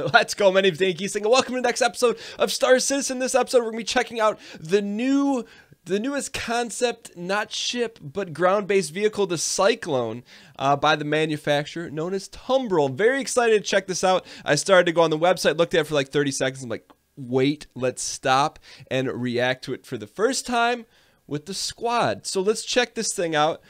Let's go. My name's Gheesling, and welcome to the next episode of Star Citizen. This episode, we're going to be checking out the newest concept, not ship, but ground-based vehicle, the Cyclone, by the manufacturer known as Tumbril. Very excited to check this out. I started to go on the website, looked at it for like 30 seconds. I'm like, wait, let's stop and react to it for the first time with the squad. So let's check this thing out.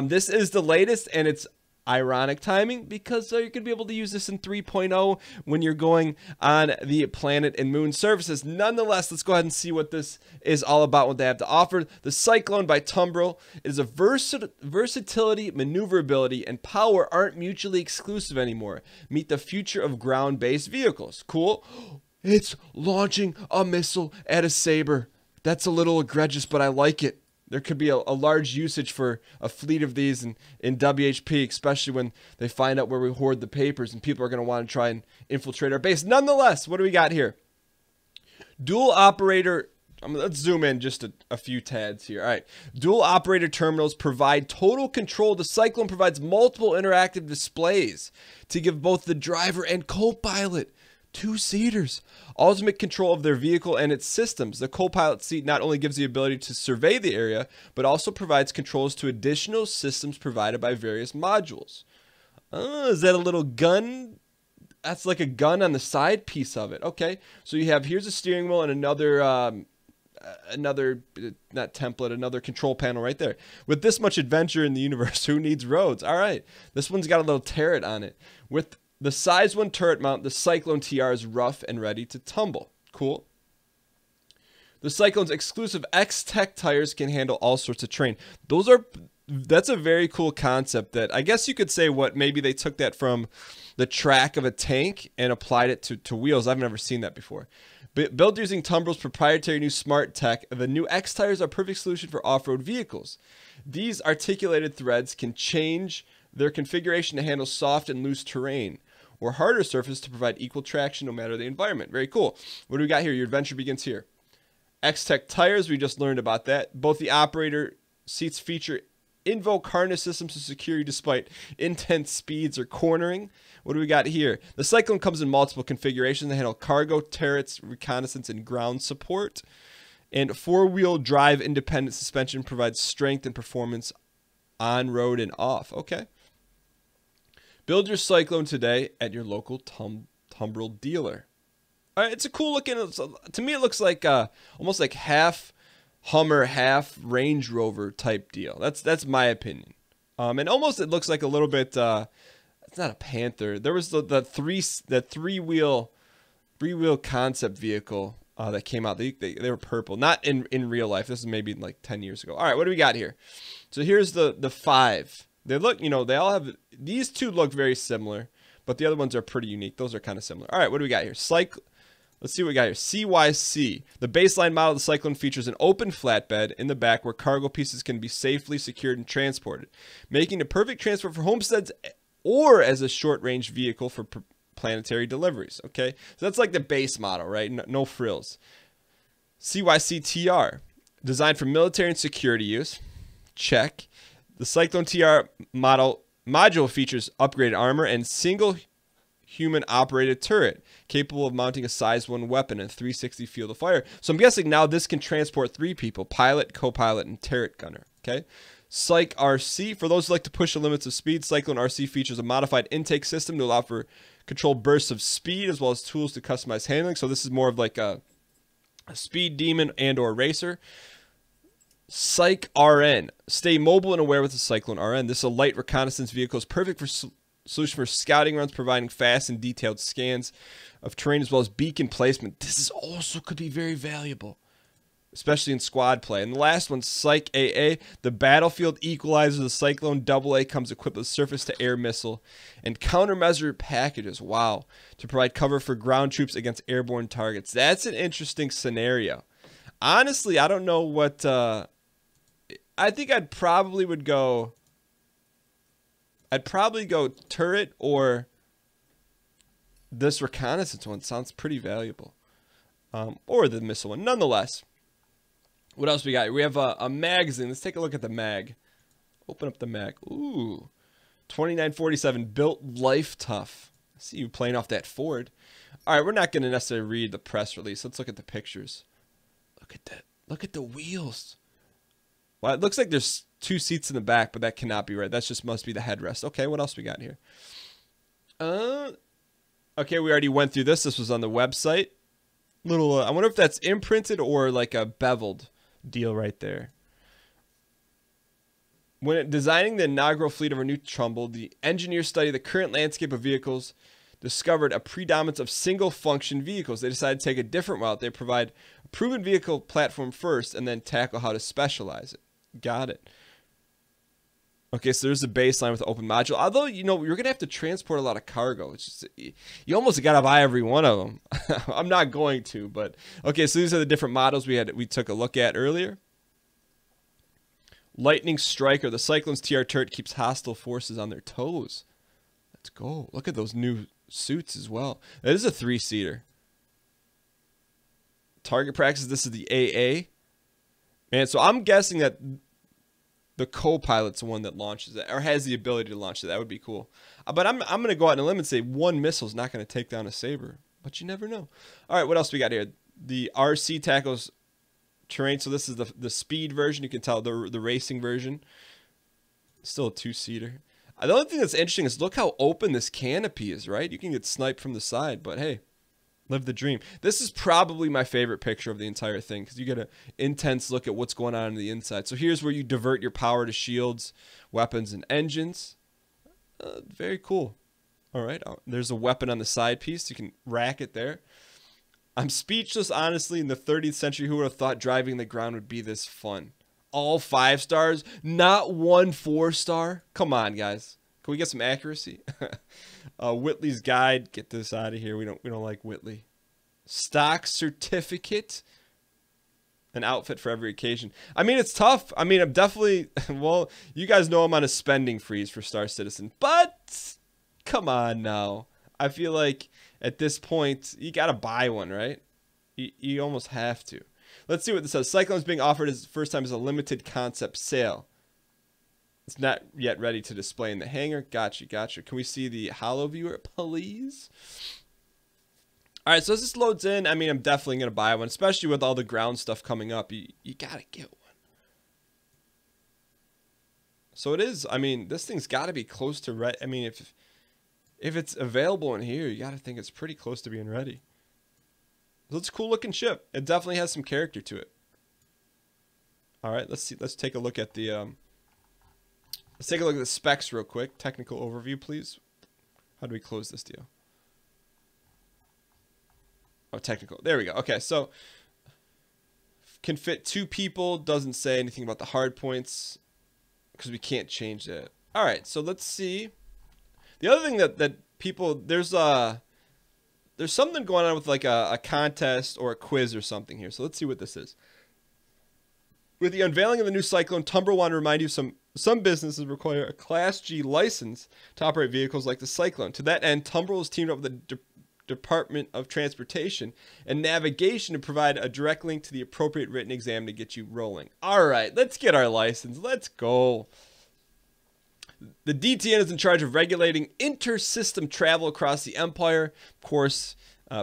This is the latest, and it's ironic timing because you're going to be able to use this in 3.0 when you're going on the planet and moon services. Nonetheless, let's go ahead and see what this is all about, what they have to offer. The Cyclone by Tumbril is a versatility, maneuverability, and power aren't mutually exclusive anymore. Meet the future of ground-based vehicles. Cool. It's launching a missile at a saber. That's a little egregious, but I like it. There could be a large usage for a fleet of these in WHP, especially when they find out where we hoard the papers and people are going to want to try and infiltrate our base. Nonetheless, what do we got here? Dual operator. Let's zoom in just a few tads here. All right. Dual operator terminals provide total control. The Cyclone provides multiple interactive displays to give both the driver and co-pilot two-seaters ultimate control of their vehicle and its systems. The co-pilot seat not only gives the ability to survey the area, but also provides controls to additional systems provided by various modules. Is that a little gun? That's like a gun on the side piece of it. Okay, so you have, here's a steering wheel and another another control panel right there. With this much adventure in the universe, who needs roads? All right, this one's got a little turret on it. With the size 1 turret mount, the Cyclone TR is rough and ready to tumble. Cool. The Cyclone's exclusive X-Tech tires can handle all sorts of terrain. That's a very cool concept that I guess you could say maybe they took that from the track of a tank and applied it to wheels. I've never seen that before. Built using Tumbril's proprietary new smart tech, the new X tires are a perfect solution for off-road vehicles. These articulated threads can change their configuration to handle soft and loose terrain or harder surface to provide equal traction no matter the environment. Very cool. What do we got here? Your adventure begins here. X-Tech tires, we just learned about that. Both the operator seats feature invoke harness systems to secure you despite intense speeds or cornering. What do we got here? The Cyclone comes in multiple configurations. They handle cargo, turrets, reconnaissance, and ground support. And 4-wheel drive independent suspension provides strength and performance on road and off. Okay. Build your Cyclone today at your local Tumbril dealer. All right, it's a cool looking. To me, it looks like almost like half Hummer, half Range Rover type deal. That's my opinion. And almost it looks like a little bit. It's not a Panther. There was the three-wheel concept vehicle that came out. They were purple. Not in real life. This is maybe like 10 years ago. All right, what do we got here? So here's the 5. They look, they all have, these two look very similar, but the other ones are pretty unique. Those are kind of similar. All right, what do we got here? Let's see what we got here. CYC. The baseline model of the Cyclone features an open flatbed in the back where cargo pieces can be safely secured and transported, making a perfect transport for homesteads or as a short-range vehicle for planetary deliveries. Okay, so that's like the base model, right? No frills. CYC TR. Designed for military and security use. Check. The Cyclone TR module features upgraded armor and single human-operated turret, capable of mounting a size 1 weapon and 360 field of fire. So I'm guessing now this can transport 3 people, pilot, co-pilot, and turret gunner. Okay. Cyc RC. For those who like to push the limits of speed, Cyclone RC features a modified intake system to allow for controlled bursts of speed as well as tools to customize handling. So this is more of like a speed demon and or racer. Cyc RN. Stay mobile and aware with the Cyclone RN. This is a light reconnaissance vehicle. It's perfect for solution for scouting runs, providing fast and detailed scans of terrain as well as beacon placement. This is also could be very valuable, especially in squad play. And the last one, Cyc AA. The battlefield equalizer. The Cyclone AA comes equipped with surface-to-air missile and countermeasure packages. Wow. To provide cover for ground troops against airborne targets. That's an interesting scenario. Honestly, I don't know what... I think I'd probably go turret or this reconnaissance one. Sounds pretty valuable. Or the missile one. Nonetheless, what else we got? We have a magazine. Let's take a look at the mag. Open up the mag. Ooh. 2947 built life tough. see you playing off that Ford. All right, we're not going to necessarily read the press release. Let's look at the pictures. Look at that. Look at the wheels. Well, it looks like there's 2 seats in the back, but that cannot be right. That just must be the headrest. Okay, what else we got here? Okay, we already went through this. This was on the website. Little, I wonder if that's imprinted or like a beveled deal right there. When designing the inaugural fleet of our new Tumbril, the engineers studied the current landscape of vehicles, discovered a predominance of single-function vehicles. They decided to take a different route. They provide a proven vehicle platform first and then tackle how to specialize it. Got it. Okay, so there's a baseline with the open module. Although, you know, you're going to have to transport a lot of cargo. It's just, you almost got to buy every one of them. I'm not going to, but... Okay, so these are the different models we took a look at earlier. Lightning Striker. The Cyclone's TR turret keeps hostile forces on their toes. Let's go. Look at those new suits as well. That is a 3-seater. Target practice. This is the AA. And so I'm guessing that the co-pilot's the one that launches it, or has the ability to launch it. That would be cool. But I'm going to go out on a limb and say one missile is not going to take down a Saber. But you never know. All right, what else we got here? The RC tackles terrain. So this is the speed version. You can tell the racing version. Still a 2-seater. The only thing that's interesting is look how open this canopy is, right? You can get sniped from the side, but hey, live the dream. This is probably my favorite picture of the entire thing because you get an intense look at what's going on the inside. So here's where you divert your power to shields, weapons, and engines. Very cool. All right, there's a weapon on the side piece. You can rack it there. I'm speechless, honestly. In the 30th century, who would have thought driving the ground would be this fun? All 5 stars, not 1 4-star. Come on, guys. Can we get some accuracy? Whitley's Guide. Get this out of here. We don't like Whitley. Stock certificate. An outfit for every occasion. I mean, it's tough. I mean, I'm definitely... Well, you guys know I'm on a spending freeze for Star Citizen. But, come on now. I feel like at this point, you got to buy one, right? You almost have to. Let's see what this says. Cyclone is being offered as first time as a limited concept sale. It's not yet ready to display in the hangar. Gotcha, gotcha. Can we see the holo viewer, please? All right, so as this loads in, I mean, I'm definitely going to buy one, especially with all the ground stuff coming up. You got to get one. So it is, I mean, this thing's got to be close to ready. I mean, if it's available in here, you got to think it's pretty close to being ready. So it's a cool looking ship. It definitely has some character to it. All right, let's see. Let's take a look at the let's take a look at the specs real quick. Technical overview, please. How do we close this deal? Oh, technical. There we go. Okay, so can fit 2 people. Doesn't say anything about the hard points because we can't change that. All right, so let's see. The other thing that people there's something going on with like a contest or a quiz or something here. So let's see what this is. With the unveiling of the new Cyclone, Tumbril want to remind you some businesses require a Class G license to operate vehicles like the Cyclone. To that end, Tumbril has teamed up with the Department of Transportation and Navigation to provide a direct link to the appropriate written exam to get you rolling. All right, let's get our license. Let's go. The DTN is in charge of regulating inter-system travel across the Empire. Of course,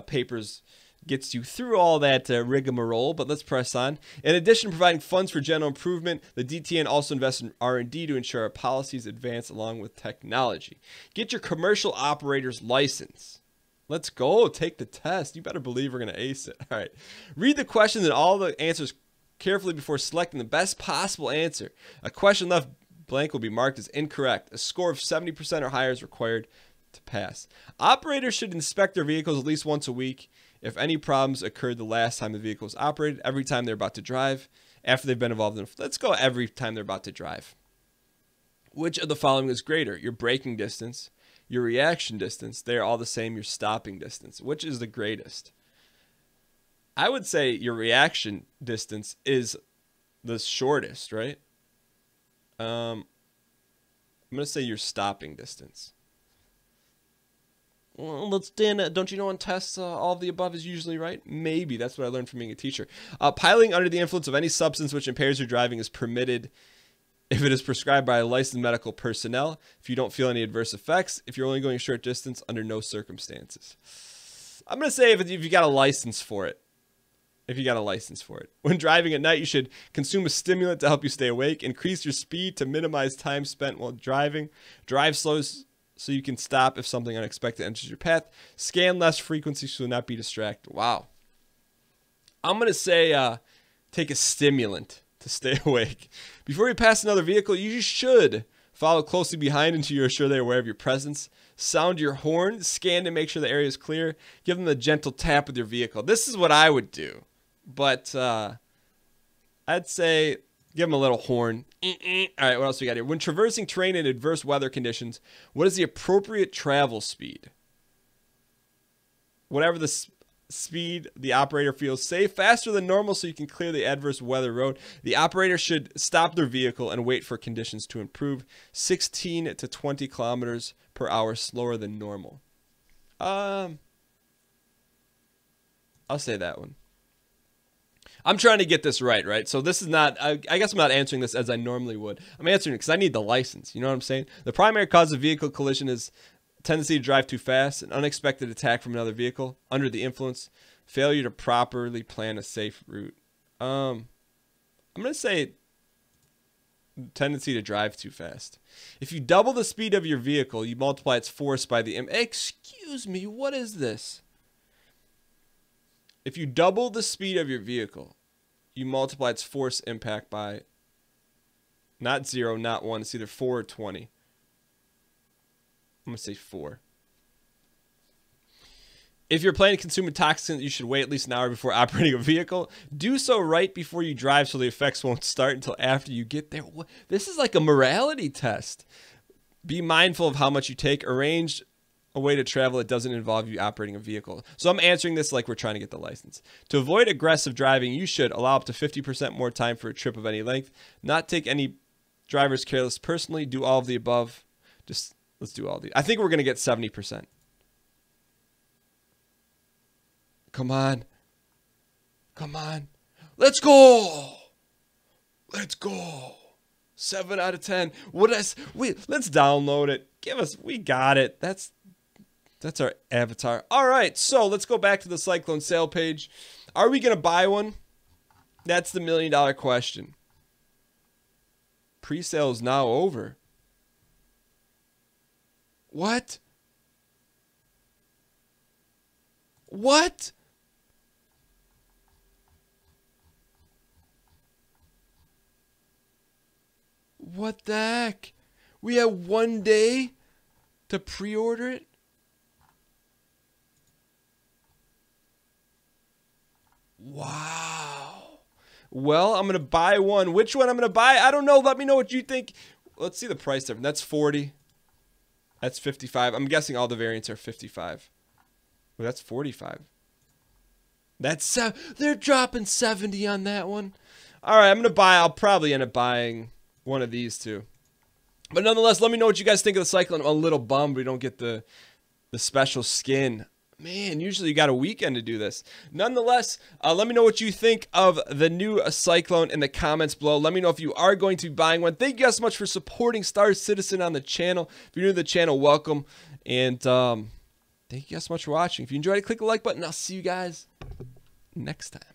papers gets you through all that rigmarole, but let's press on. In addition to providing funds for general improvement, the DTN also invests in R&D to ensure our policies advance along with technology. Get your commercial operator's license. Let's go. Take the test. You better believe we're going to ace it. All right. Read the questions and all the answers carefully before selecting the best possible answer. A question left blank will be marked as incorrect. A score of 70% or higher is required to pass. Operators should inspect their vehicles at least once a week. If any problems occurred the last time the vehicle was operated, every time they're about to drive, after they've been involved in, let's go every time they're about to drive. Which of the following is greater? Your braking distance, your reaction distance, they're all the same, your stopping distance. Which is the greatest? I would say your reaction distance is the shortest, right? I'm going to say your stopping distance. Well, let's Dan. Don't you know on tests all of the above is usually right? Maybe. That's what I learned from being a teacher. Piloting under the influence of any substance which impairs your driving is permitted if it is prescribed by a licensed medical personnel, if you don't feel any adverse effects, if you're only going a short distance, under no circumstances. I'm going to say if you got a license for it. If you got a license for it. When driving at night, you should consume a stimulant to help you stay awake. Increase your speed to minimize time spent while driving. Drive slow so you can stop if something unexpected enters your path. Scan less frequency so not be distracted. Wow. I'm going to say take a stimulant to stay awake. Before you pass another vehicle, you should follow closely behind until you're sure they're aware of your presence. Sound your horn. Scan to make sure the area is clear. Give them a gentle tap with your vehicle. This is what I would do. But I'd say give them a little horn. All right, what else we got here? When traversing terrain in adverse weather conditions, what is the appropriate travel speed? Whatever the speed the operator feels safe, faster than normal so you can clear the adverse weather road. The operator should stop their vehicle and wait for conditions to improve. 16 to 20 kilometers per hour slower than normal. I'll say that one. I'm trying to get this right? So this is not, I guess I'm not answering this as I normally would. I'm answering it because I need the license. You know what I'm saying? The primary cause of vehicle collision is tendency to drive too fast, an unexpected attack from another vehicle, under the influence, failure to properly plan a safe route. I'm going to say tendency to drive too fast. If you double the speed of your vehicle, you multiply its force by the... Excuse me, what is this? If you double the speed of your vehicle, you multiply its force impact by not 0, not 1. It's either 4 or 20. I'm going to say 4. If you're planning to consume a toxin, you should wait at least an hour before operating a vehicle. Do so right before you drive so the effects won't start until after you get there. This is like a morality test. Be mindful of how much you take. Arrange a way to travel that doesn't involve you operating a vehicle. So I'm answering this like we're trying to get the license. To avoid aggressive driving, you should allow up to 50% more time for a trip of any length. Not take any drivers careless personally. Do all of the above. Let's do all these. I think we're going to get 70%. Come on. Come on. Let's go. Let's go. 7 out of 10. Let's download it. We got it. That's our avatar. All right, so let's go back to the Cyclone sale page. Are we going to buy one? That's the $1 million question. Pre-sale is now over. What? What? What the heck? We have 1 day to pre-order it? Wow. Well, I'm going to buy one. Which one I'm going to buy? I don't know. Let me know what you think. Let's see the price difference. That's 40. That's 55. I'm guessing all the variants are 55. Well, that's 45. They're dropping 70 on that one. All right, I'm going to buy. I'll probably end up buying one of these two. But nonetheless, let me know what you guys think of the Cyclone. I'm a little bummed we don't get the special skin. Man, usually you got a weekend to do this. Nonetheless, let me know what you think of the new Cyclone in the comments below. Let me know if you are going to be buying one. Thank you guys so much for supporting Star Citizen on the channel. If you're new to the channel, welcome. And thank you guys so much for watching. If you enjoyed it, click the like button. I'll see you guys next time.